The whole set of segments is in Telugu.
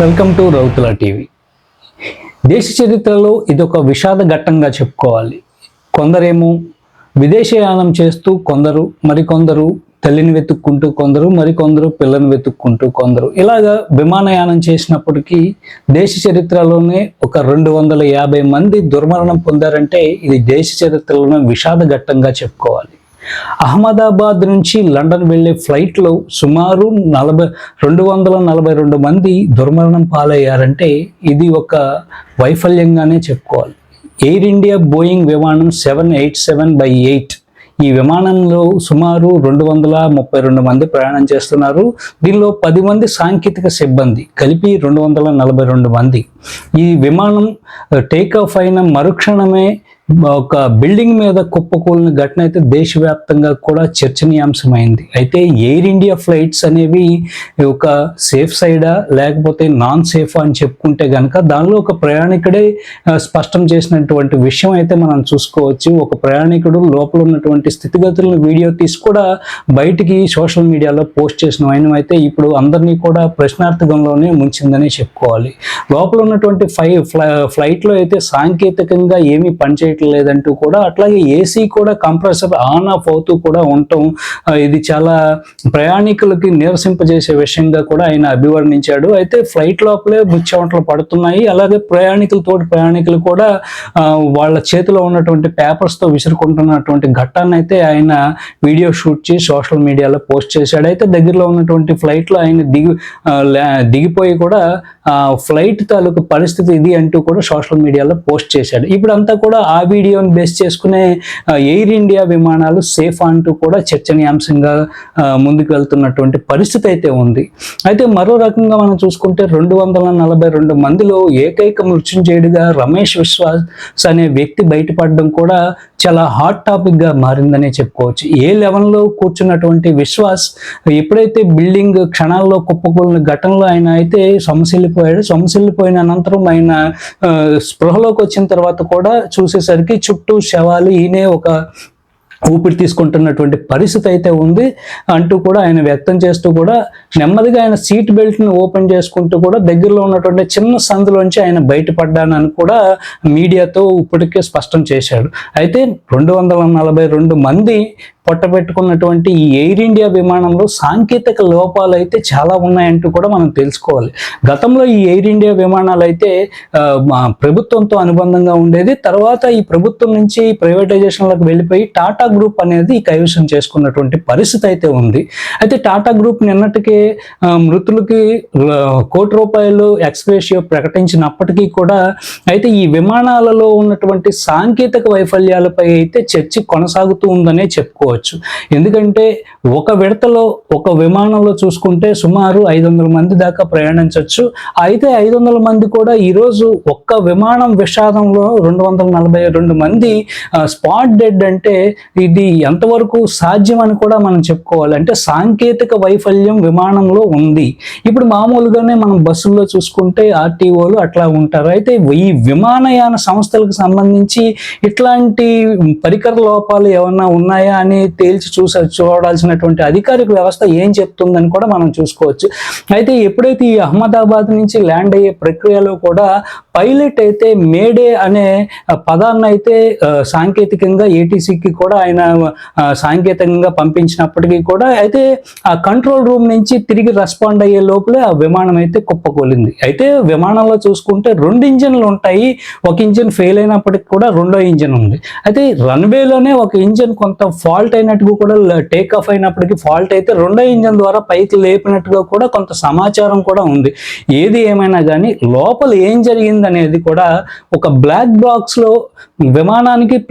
Welcome to Rauthula TV. దేశ చరిత్రలో ఇదొక విషాద ఘట్టంగా చెప్పుకోవాలి. కొందరేమో విదేశయానం చేస్తూ మరికొందరు తల్లిని వెతుక్కుంటూ మరికొందరు పిల్లని వెతుక్కుంటూ ఇలాగా విమానయానం చేసినప్పటికీ దేశ చరిత్రలోనే ఒక 250 మంది దుర్మరణం పొందారంటే ఇది దేశ చరిత్రలోనే విషాద ఘట్టంగా చెప్పుకోవాలి. అహ్మదాబాద్ నుంచి లండన్ వెళ్లే ఫ్లైట్లో సుమారు 242 మంది దుర్మరణం పాలయ్యారంటే ఇది ఒక వైఫల్యంగానే చెప్పుకోవాలి. ఎయిర్ ఇండియా బోయింగ్ విమానం 787-8 ఈ విమానంలో సుమారు 232 మంది ప్రయాణం చేస్తున్నారు. దీనిలో 10 మంది సాంకేతిక సిబ్బంది కలిపి 242 మంది. ఈ విమానం టేక్ ఆఫ్ అయిన మరుక్షణమే ఒక బిల్డింగ్ మీద కుప్పకూలిన ఘటన అయితే దేశవ్యాప్తంగా కూడా చర్చనీయాంశమైంది. అయితే ఎయిర్ ఇండియా ఫ్లైట్స్ అనేవి ఒక సేఫ్ సైడా లేకపోతే నాన్ సేఫ్ అని చెప్పుకుంటే కనుక దానిలో ఒక ప్రయాణికుడే స్పష్టం చేసినటువంటి విషయం అయితే మనం చూసుకోవచ్చు. ఒక ప్రయాణికుడు లోపల ఉన్నటువంటి స్థితిగతులను వీడియో తీసి కూడా బయటికి సోషల్ మీడియాలో పోస్ట్ చేసిన ఆయన అయితే ఇప్పుడు అందరినీ కూడా ప్రశ్నార్థకంలోనే ముంచిందని చెప్పుకోవాలి. లోపల ఉన్నటువంటి ఫ్లైట్లో అయితే సాంకేతికంగా ఏమీ పనిచేయడం లేదంటూ కూడా, అట్లాగే ఏసీ కూడా కంప్రెసర్ ఆన్ ఆఫ్ అవుతూ కూడా ఉండటం ఇది చాలా ప్రయాణికులకి నిరసింపజేసే విషయంగా కూడా ఆయన అభివర్ణించాడు. అయితే ఫ్లైట్ లోపలే బుచ్చెమటలు పడుతున్నాయి. అలాగే ప్రయాణికులు కూడా వాళ్ళ చేతిలో ఉన్నటువంటి పేపర్స్తో విసురుకుంటున్నటువంటి ఘట్టాన్ని అయితే ఆయన వీడియో షూట్ చేసి సోషల్ మీడియాలో పోస్ట్ చేశాడు. అయితే దగ్గరలో ఉన్నటువంటి ఫ్లైట్లో ఆయన దిగిపోయి కూడా ఫ్లైట్ తాలూకు పరిస్థితి ఇది అంటూ కూడా సోషల్ మీడియాలో పోస్ట్ చేశాడు. ఇప్పుడంతా కూడా ఆ వీడియోని బేస్ చేసుకునే ఎయిర్ ఇండియా విమానాలు సేఫ్ అంటూ కూడా చర్చనీయాంశంగా ముందుకు వెళ్తున్నటువంటి పరిస్థితి అయితే ఉంది. అయితే మరో రకంగా మనం చూసుకుంటే 242 మందిలో ఏకైక మృత్యుంజయుడిగా రమేష్ విశ్వాస్ అనే వ్యక్తి బయటపడడం కూడా చాలా హాట్ టాపిక్ గా మారిందనే చెప్పుకోవచ్చు. ఏ లెవెల్లో కూర్చున్నటువంటి విశ్వాస్ ఎప్పుడైతే బిల్డింగ్ క్షణాల్లో కుప్పకూలిన ఘటనలో ఆయన అయితే సొమసిల్లిపోయిన అనంతరం ఆయన స్పృహలోకి వచ్చిన తర్వాత కూడా చూసేసరికి చుట్టూ శవాలు, ఈయనే ఒక ఊపిరి తీసుకుంటున్నటువంటి పరిస్థితి అయితే ఉంది అంటూ కూడా ఆయన వ్యక్తం చేస్తూ కూడా నెమ్మదిగా ఆయన సీట్ బెల్ట్ని ఓపెన్ చేసుకుంటూ కూడా దగ్గరలో ఉన్నటువంటి చిన్న సందులోంచి ఆయన బయటపడ్డానని కూడా మీడియాతో ఇప్పటికే స్పష్టం చేశాడు. అయితే 242 మంది పొట్టబెట్టుకున్నటువంటి ఈ ఎయిర్ ఇండియా విమానంలో సాంకేతిక లోపాలు అయితే చాలా ఉన్నాయంటూ కూడా మనం తెలుసుకోవాలి. గతంలో ఈ ఎయిర్ ఇండియా విమానాలు అయితే ప్రభుత్వంతో అనుబంధంగా ఉండేది. తర్వాత ఈ ప్రభుత్వం నుంచి ప్రైవేటైజేషన్లకు వెళ్ళిపోయి టాటా గ్రూప్ అనేది కైవసం చేసుకున్నటువంటి పరిస్థితి అయితే ఉంది. అయితే టాటా గ్రూప్ నిన్నటికే మృతులకి ₹1 కోటి ఎక్స్‌గ్రేషియో ప్రకటించినప్పటికీ కూడా అయితే ఈ విమానాలలో ఉన్నటువంటి సాంకేతిక వైఫల్యాలపై అయితే చర్చ కొనసాగుతూ ఉందనే చెప్పుకోవచ్చు. ఎందుకంటే ఒక విడతలో ఒక విమానంలో చూసుకుంటే సుమారు 500 మంది దాకా ప్రయాణించవచ్చు. అయితే 500 మంది కూడా ఈరోజు ఒక్క విమానం విషాదంలో 242 మంది స్పాట్ డెడ్ అంటే ఇది ఎంతవరకు సాధ్యం అని కూడా మనం చెప్పుకోవాలి. అంటే సాంకేతిక వైఫల్యం విమానంలో ఉంది. ఇప్పుడు మామూలుగానే మనం బస్సుల్లో చూసుకుంటే ఆర్టీఓలు అట్లా ఉంటారు. అయితే ఈ విమానయాన సంస్థలకు సంబంధించి ఇట్లాంటి పరికర లోపాలు ఏమన్నా ఉన్నాయా అని తేల్చి చూడాల్సినటువంటి అధికారిక వ్యవస్థ ఏం చెప్తుందని కూడా మనం చూసుకోవచ్చు. అయితే ఎప్పుడైతే ఈ అహ్మదాబాద్ నుంచి ల్యాండ్ అయ్యే ప్రక్రియలో కూడా పైలట్ అయితే మేడే అనే పదాన్ని అయితే సాంకేతికంగా ఏటీసీకి కూడా ఆయన సాంకేతికంగా పంపించినప్పటికీ కూడా అయితే ఆ కంట్రోల్ రూమ్ నుంచి తిరిగి రెస్పాండ్ అయ్యే లోపలే ఆ విమానం అయితే కుప్పకూలింది. అయితే విమానంలో చూసుకుంటే 2 ఇంజన్లు ఉంటాయి. ఒక ఇంజన్ ఫెయిల్ అయినప్పటికీ కూడా రెండో ఇంజన్ ఉంది. అయితే రన్వేలోనే ఒక ఇంజన్ కొంత ఫాల్ట్ అయినట్టుగా కూడా టేక్ ఆఫ్ అయినప్పటికీ ఫాల్ట్ అయితే రెండో ఇంజన్ ద్వారా పైకి లేపినట్టుగా కూడా కొంత సమాచారం కూడా ఉంది. ఏది ఏమైనా కానీ లోపల ఏం జరిగింది అనేది కూడా ఒక బ్లాక్ బాక్స్ లో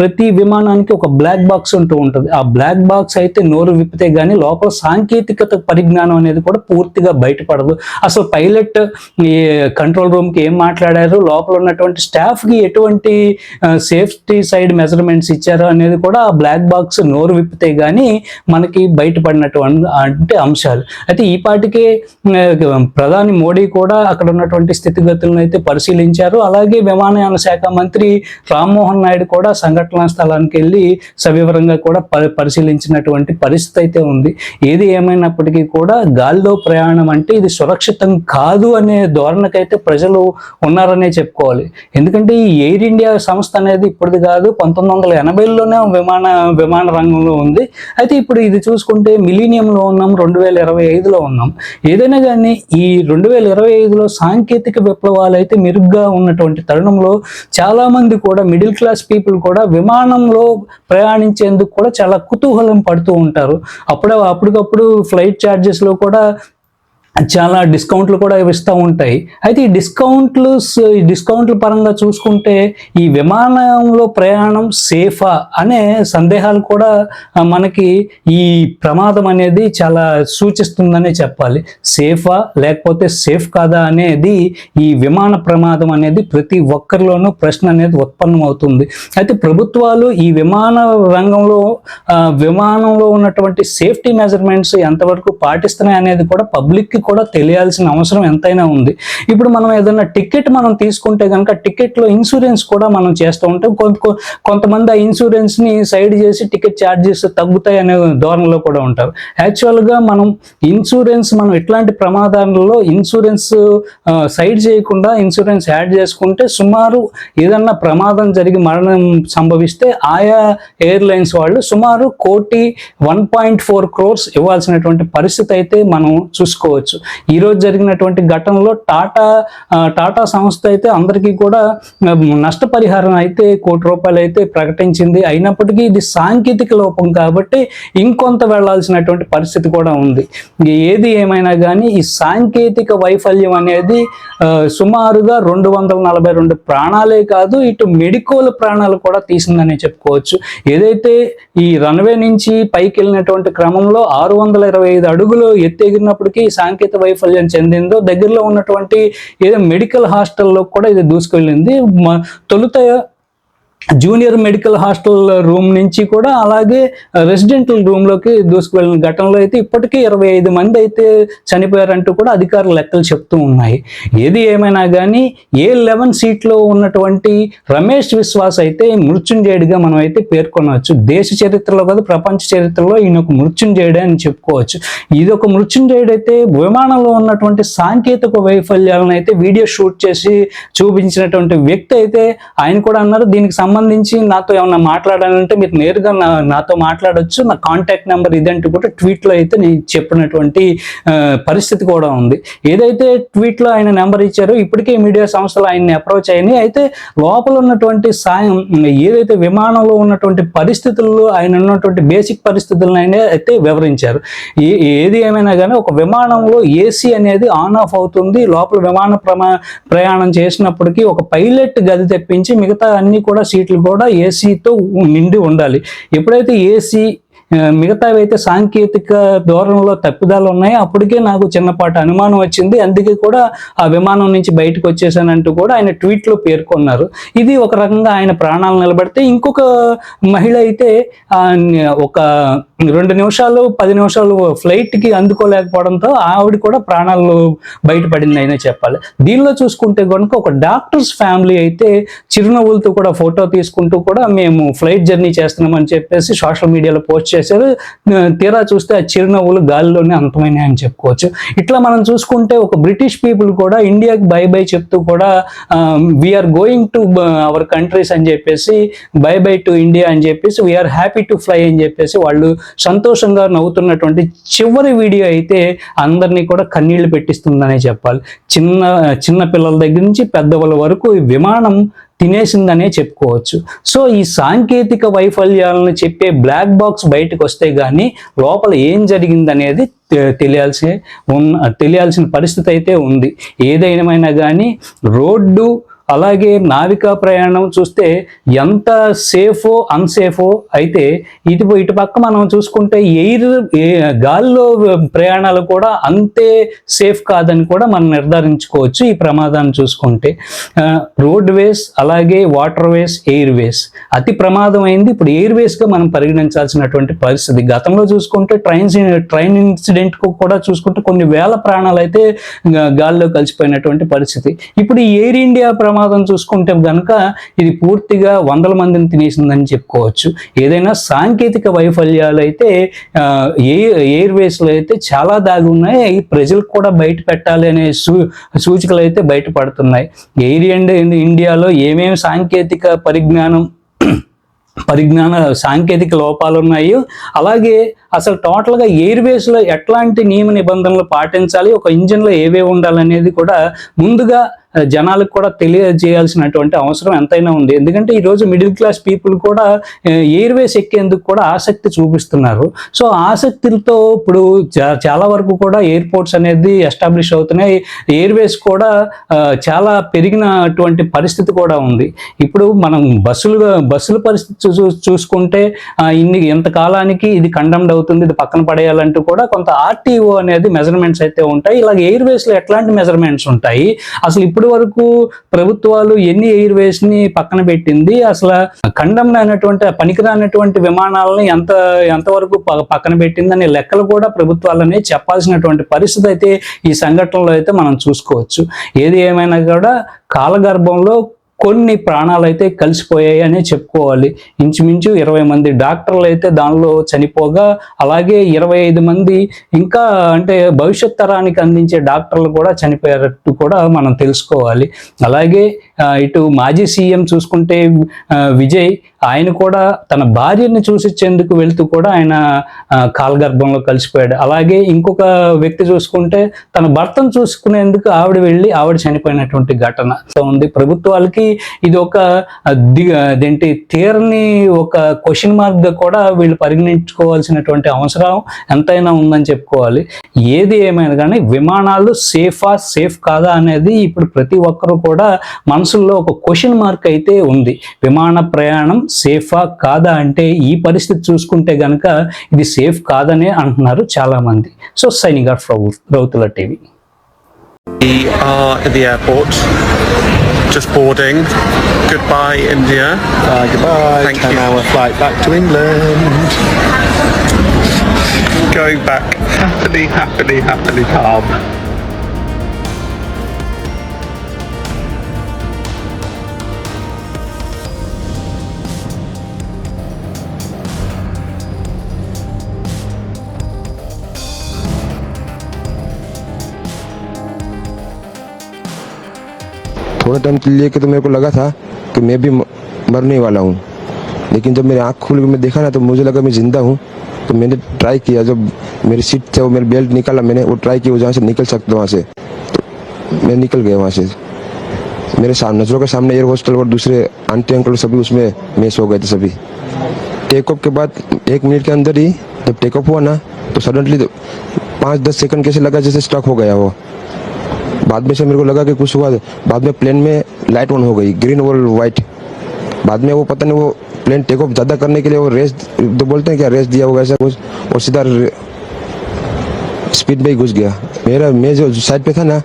ప్రతి విమానానికి ఒక బ్లాక్ బాక్స్ ఉంటూ ఉంటుంది. ఆ బ్లాక్ బాక్స్ అయితే నోరు విప్పితే గానీ లోపల సాంకేతికత పరిజ్ఞానం అనేది కూడా పూర్తిగా బయటపడదు. అసలు పైలట్ కంట్రోల్ రూమ్ కి ఏం మాట్లాడారు, లోపల ఉన్నటువంటి స్టాఫ్ కి ఎటువంటి సేఫ్టీ సైడ్ మెజర్మెంట్స్ ఇచ్చారు అనేది కూడా ఆ బ్లాక్ బాక్స్ నోరు విప్పితే గానీ మనకి బయటపడినటువంటి అంశాలు. అయితే ఈ పాటికే ప్రధాని మోడీ కూడా అక్కడ ఉన్నటువంటి స్థితిగతులను అయితే పరిశీలించారు. అలాగే విమానయాన శాఖ మంత్రి రామ్మోహన్ రామ్మోహన్ నాయుడు కూడా సంఘటనా స్థలానికి వెళ్ళి సవివరంగా కూడా పరిశీలించినటువంటి పరిస్థితి అయితే ఉంది. ఏది ఏమైనప్పటికీ కూడా గాలిలో ప్రయాణం అంటే ఇది సురక్షితం కాదు అనే ధోరణకైతే ప్రజలు ఉన్నారనే చెప్పుకోవాలి. ఎందుకంటే ఈ ఎయిర్ ఇండియా సంస్థ అనేది ఇప్పటిది కాదు, 1980లోనే విమాన రంగంలో ఉంది. అయితే ఇప్పుడు ఇది చూసుకుంటే మిలీనియంలో ఉన్నాం, 2025లో ఉన్నాం. ఏదైనా కానీ ఈ 2025లో సాంకేతిక విప్లవాలు అయితే మెరుగ్గా ఉన్నటువంటి తరుణంలో చాలామంది కూడా మిడిల్ క్లాస్ పీపుల్ కూడా విమానంలో ప్రయాణించేందుకు కూడా చాలా కుతూహలం పడుతూ ఉంటారు. అప్పటికప్పుడు ఫ్లైట్ ఛార్జెస్లో కూడా చాలా డిస్కౌంట్లు కూడా ఇస్తూ ఉంటాయి. అయితే ఈ డిస్కౌంట్ల పరంగా చూసుకుంటే ఈ విమానంలో ప్రయాణం సేఫా అనే సందేహాలు కూడా మనకి ఈ ప్రమాదం అనేది చాలా సూచిస్తుందనే చెప్పాలి. సేఫా లేకపోతే సేఫ్ కాదా అనేది ఈ విమాన ప్రమాదం అనేది ప్రతి ఒక్కరిలోనూ ప్రశ్న అనేది ఉత్పన్నమవుతుంది. అయితే ప్రభుత్వాలు ఈ విమాన రంగంలో విమానంలో ఉన్నటువంటి సేఫ్టీ మెజర్మెంట్స్ ఎంతవరకు పాటిస్తున్నాయి అనేది కూడా పబ్లిక్కి కూడా తెలియాల్సిన అవసరం ఎంతైనా ఉంది. ఇప్పుడు మనం ఏదైనా టికెట్ మనం తీసుకుంటే కనుక టికెట్లో ఇన్సూరెన్స్ కూడా మనం చేస్తూ ఉంటాం. కొంతమంది ఆ ఇన్సూరెన్స్ని సైడ్ చేసి టికెట్ ఛార్జెస్ తగ్గుతాయి అనే ధోరణిలో కూడా ఉంటారు. యాక్చువల్గా మనం ఇట్లాంటి ప్రమాదాలలో ఇన్సూరెన్స్ సైడ్ చేయకుండా ఇన్సూరెన్స్ యాడ్ చేసుకుంటే సుమారు ఏదన్నా ప్రమాదం జరిగి మరణం సంభవిస్తే ఆయా ఎయిర్లైన్స్ వాళ్ళు సుమారు 1.4 crores ఇవ్వాల్సినటువంటి పరిస్థితి అయితే మనం చూసుకోవచ్చు. ఈరోజు జరిగినటువంటి ఘటనలో టాటా సంస్థ అయితే అందరికీ కూడా నష్టపరిహారం అయితే ₹1 అయితే ప్రకటించింది. అయినప్పటికీ ఇది సాంకేతిక లోపం కాబట్టి ఇంకొంత వెళ్లాల్సినటువంటి పరిస్థితి కూడా ఉంది. ఏది ఏమైనా కానీ ఈ సాంకేతిక వైఫల్యం అనేది సుమారుగా 242 ప్రాణాలే కాదు, ఇటు మెడికల్ ప్రాణాలు కూడా తీసిందని చెప్పుకోవచ్చు. ఏదైతే ఈ రన్వే నుంచి పైకి వెళ్ళినటువంటి క్రమంలో 625 అడుగులు ఎత్తెగిరినప్పటికీ సాంకేతిక వైఫల్యం చెందిందో దగ్గరలో ఉన్నటువంటి ఏదో మెడికల్ హాస్టల్లో కూడా ఇది దూసుకెళ్ళింది. తొలుత జూనియర్ మెడికల్ హాస్టల్ రూమ్ నుంచి కూడా అలాగే రెసిడెంటల్ రూమ్లోకి దూసుకువెళ్ళిన ఘటనలో అయితే ఇప్పటికీ 25 మంది అయితే చనిపోయారంటూ కూడా అధికారుల లెక్కలు చెప్తూ ఉన్నాయి. ఏది ఏమైనా కానీ A11 సీట్లో ఉన్నటువంటి రమేష్ విశ్వాస్ అయితే మృత్యుంజయుడిగా మనం అయితే పేర్కొనవచ్చు. దేశ చరిత్రలో కాదు ప్రపంచ చరిత్రలో ఈయన ఒక మృత్యుంజయుడే అని చెప్పుకోవచ్చు. ఇది ఒక మృత్యుంజయుడు అయితే విమానంలో ఉన్నటువంటి సాంకేతిక వైఫల్యాలను అయితే వీడియో షూట్ చేసి చూపించినటువంటి వ్యక్తి అయితే ఆయన కూడా అన్నారు, దీనికి సంబంధించి నాతో ఏమన్నా మాట్లాడాలంటే మీరు నేరుగా నాతో మాట్లాడొచ్చు, నా కాంటాక్ట్ నెంబర్ ఇదంటూ కూడా ట్వీట్లో అయితే నేను చెప్పినటువంటి పరిస్థితి కూడా ఉంది. ఏదైతే ట్వీట్లో ఆయన నెంబర్ ఇచ్చారో ఇప్పటికే మీడియా సంస్థలు ఆయన్ని అప్రోచ్ అయినాయి. అయితే లోపల ఉన్నటువంటి ఏదైతే విమానంలో ఉన్నటువంటి పరిస్థితుల్లో ఆయన ఉన్నటువంటి బేసిక్ పరిస్థితులను ఆయన అయితే వివరించారు. ఏది ఏమైనా కానీ ఒక విమానంలో ఏసీ అనేది ఆన్ ఆఫ్ అవుతుంది. లోపల ప్రయాణం చేసినప్పటికీ ఒక పైలట్ గది తెప్పించి మిగతా అన్ని కూడా సీట్లు కూడా ఏసీతో నిండి ఉండాలి. ఎప్పుడైతే ఏసీ మిగతావి అయితే సాంకేతిక ధోరణిలో తప్పిదాలు ఉన్నాయో అప్పటికే నాకు చిన్నపాటి అనుమానం వచ్చింది, అందుకే కూడా ఆ విమానం నుంచి బయటకు వచ్చేసానంటూ కూడా ఆయన ట్వీట్లో పేర్కొన్నారు. ఇది ఒక రకంగా ఆయన ప్రాణాలు నిలబడితే ఇంకొక మహిళ అయితే ఒక 2 నిమిషాలు 10 నిమిషాలు ఫ్లైట్కి అందుకోలేకపోవడంతో ఆవిడ కూడా ప్రాణాలు బయటపడింది అయినా చెప్పాలి. దీనిలో చూసుకుంటే కనుక ఒక డాక్టర్స్ ఫ్యామిలీ అయితే చిరునవ్వులతో కూడా ఫోటో తీసుకుంటూ కూడా మేము ఫ్లైట్ జర్నీ చేస్తున్నామని చెప్పేసి సోషల్ మీడియాలో పోస్ట్ చేశారు. తీరా చూస్తే ఆ చిరునవ్వులు గాలిలోనే అంతమైనాయి అని చెప్పుకోవచ్చు. ఇట్లా మనం చూసుకుంటే ఒక బ్రిటిష్ పీపుల్ కూడా ఇండియాకి బై బై చెప్తూ కూడా we are going to our countries అని చెప్పేసి బై బై టు ఇండియా అని చెప్పేసి వీఆర్ హ్యాపీ టు ఫ్లై అని చెప్పేసి వాళ్ళు సంతోషంగా నవ్వుతున్నటువంటి చివరి వీడియో అయితే అందరినీ కూడా కన్నీళ్లు పెట్టిస్తుందనే చెప్పాలి. చిన్న పిల్లల దగ్గర నుంచి పెద్దవాళ్ళ వరకు ఈ విమానం తినేసిందనే చెప్పుకోవచ్చు. సో ఈ సాంకేతిక వైఫల్యాలను చెప్పే బ్లాక్ బాక్స్ బయటకు వస్తే కానీ లోపల ఏం జరిగిందనేది తెలియాల్సిన పరిస్థితి అయితే ఉంది. ఏదైనా కానీ రోడ్డు అలాగే నావికా ప్రయాణం చూస్తే ఎంత సేఫో అన్సేఫో అయితే ఇటు పక్క మనం చూసుకుంటే గాల్లో ప్రయాణాలు కూడా అంతే సేఫ్ కాదని కూడా మనం నిర్ధారించుకోవచ్చు. ఈ ప్రమాదాన్ని చూసుకుంటే రోడ్ వేస్ అలాగే వాటర్ వేస్ ఎయిర్ వేస్ అతి ప్రమాదమైంది ఇప్పుడు ఎయిర్ వేస్గా మనం పరిగణించాల్సినటువంటి పరిస్థితి. గతంలో చూసుకుంటే ట్రైన్ ఇన్సిడెంట్కు కూడా చూసుకుంటే కొన్ని వేల ప్రాణాలు అయితే గాల్లో కలిసిపోయినటువంటి పరిస్థితి. ఇప్పుడు ఈ ఎయిర్ ఇండియా ప్రమాదం చూసుకుంటే కనుక ఇది పూర్తిగా వందల మందిని తినేసిందని చెప్పుకోవచ్చు. ఏదైనా సాంకేతిక వైఫల్యాలు అయితే ఎయిర్వేస్లో అయితే చాలా దాగి ఉన్నాయి. అవి ప్రజలకు కూడా బయట పెట్టాలి అనే సూచికలు అయితే బయటపడుతున్నాయి. ఎయిర్ ఇండియాలో ఏమేమి సాంకేతిక లోపాలు ఉన్నాయో, అలాగే అసలు టోటల్గా ఎయిర్వేస్లో ఎట్లాంటి నియమ నిబంధనలు పాటించాలి, ఒక ఇంజిన్లో ఏవేవి ఉండాలనేది కూడా ముందుగా జనాలకు కూడా తెలియజేయాల్సినటువంటి అవసరం ఎంతైనా ఉంది. ఎందుకంటే ఈరోజు మిడిల్ క్లాస్ పీపుల్ కూడా ఎయిర్వేస్ ఎక్కేందుకు కూడా ఆసక్తి చూపిస్తున్నారు. సో ఆసక్తితో ఇప్పుడు చాలా వరకు కూడా ఎయిర్పోర్ట్స్ అనేది ఎస్టాబ్లిష్ అవుతున్నాయి. ఎయిర్వేస్ కూడా చాలా పెరిగినటువంటి పరిస్థితి కూడా ఉంది. ఇప్పుడు మనం బస్సుల పరిస్థితి చూసుకుంటే ఎంతకాలానికి ఇది కండమ్డ్ అవుతుంది, ఇది పక్కన పడేయాలంటూ కూడా కొంత ఆర్టీఓ అనేది మెజర్మెంట్స్ అయితే ఉంటాయి. ఇలాగ ఎయిర్వేస్లో ఎట్లాంటి మెజర్మెంట్స్ ఉంటాయి, అసలు ఇప్పుడు వరకు ప్రభుత్వాలు ఎన్ని ఎయిర్వేస్ ని పక్కన పెట్టింది, అసలు కండమ్డ్ అయినటువంటి పనికిరానటువంటి విమానాలని ఎంతవరకు పక్కన పెట్టింది అనే లెక్కలు కూడా ప్రభుత్వాలనే చెప్పాల్సినటువంటి పరిస్థితి అయితే ఈ సంఘటనలో అయితే మనం చూసుకోవచ్చు. ఏది ఏమైనా కూడా కాలగర్భంలో కొన్ని ప్రాణాలు అయితే కలిసిపోయాయి అని చెప్పుకోవాలి. ఇంచుమించు 20 మంది డాక్టర్లు అయితే దానిలో చనిపోగా, అలాగే 25 మంది ఇంకా అంటే భవిష్యత్ తరానికి అందించే డాక్టర్లు కూడా చనిపోయారట్టు కూడా మనం తెలుసుకోవాలి. అలాగే ఇటు మాజీ సీఎం చూసుకుంటే విజయ్, ఆయన కూడా తన భార్యని చూసిచ్చేందుకు వెళ్తూ కూడా ఆయన కాలగర్భంలో కలిసిపోయాడు. అలాగే ఇంకొక వ్యక్తి చూసుకుంటే తన భర్తను చూసుకునేందుకు ఆవిడ చనిపోయినటువంటి ఘటన ఉంది. ప్రభుత్వాలకి ఇది ఒక తీరని ఒక క్వశ్చన్ మార్క్ గా కూడా వీళ్ళు పరిగణించుకోవాల్సినటువంటి అవసరం ఎంతైనా ఉందని చెప్పుకోవాలి. ఏది ఏమైనా కానీ విమానాలు సేఫ్ కాదా అనేది ఇప్పుడు ప్రతి ఒక్కరు కూడా మనసుల్లో ఒక క్వశ్చన్ మార్క్ అయితే ఉంది. విమాన ప్రయాణం సేఫా కాదా అంటే ఈ పరిస్థితి చూసుకుంటే గనక ఇది సేఫ్ కాదనే అంటున్నారు చాలా మంది. So signing off Rautula TV. We are at the airport, just boarding. Goodbye, India. Goodbye. Thank 10-hour flight back to England. Going back happily calm. थोड़े टाइम के लिए तो मेरे को लगा था कि मैं भी मरने वाला हूँ, लेकिन जब मेरी आँख खुल के मैं देखा ना तो मुझे लगा मैं जिंदा हूँ. तो मैंने ट्राई किया, जब मेरी सीट से वो मेरी बेल्ट निकाला, मैंने वो ट्राई किया जहाँ से निकल सकता वहाँ से, तो मैं निकल गया वहाँ से. मेरे नजरों के सामने एयर होस्टल और दूसरे आंटी अंकल सभी उसमें मिस हो गए थे सभी. टेक ऑफ के बाद 1 मिनट के अंदर ही जब टेक ऑफ हुआ ना तो सडनली 5-10 सेकंड कैसे लगा जैसे स्टक हो गया वो. बाद में से मेरे को लगा कि कुछ हुआ. बाद में प्लेन में लाइट ऑन हो गई, ग्रीन और वाइट. बाद में वो पता नहीं वो प्लेन टेक ऑफ ज्यादा करने के लिए वो रेस तो बोलते हैं क्या, रेस दिया होगा ऐसा कुछ, और सीधा स्पीड में ही घुस गया. मैं जो साइड पे था ना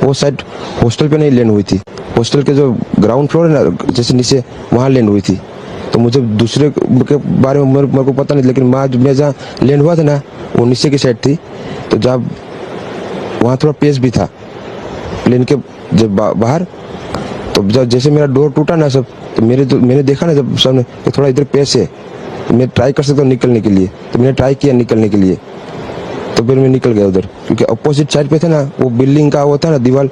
वो साइड हॉस्टल पे नहीं लैंड हुई थी. हॉस्टल के जो ग्राउंड फ्लोर है ना जैसे नीचे वहाँ लैंड हुई थी. तो मुझे दूसरे के बारे में मेरे को पता नहीं, लेकिन मैं जहाँ लैंड हुआ था ना वो नीचे की साइड थी. तो जब वहाँ थोड़ा पेस भी था प्लेन के जब बाहर, तो जब जैसे मेरा डोर टूटा ना सब, तो मैंने देखा ना जब सामने तो थोड़ा इधर पेस है, तो मैं ट्राई कर सकता हूँ निकलने के लिए. तो मैंने ट्राई किया निकलने के लिए, तो फिर मैं निकल गया उधर, क्योंकि अपोजिट साइड पे था ना वो बिल्डिंग का वो था ना दीवार.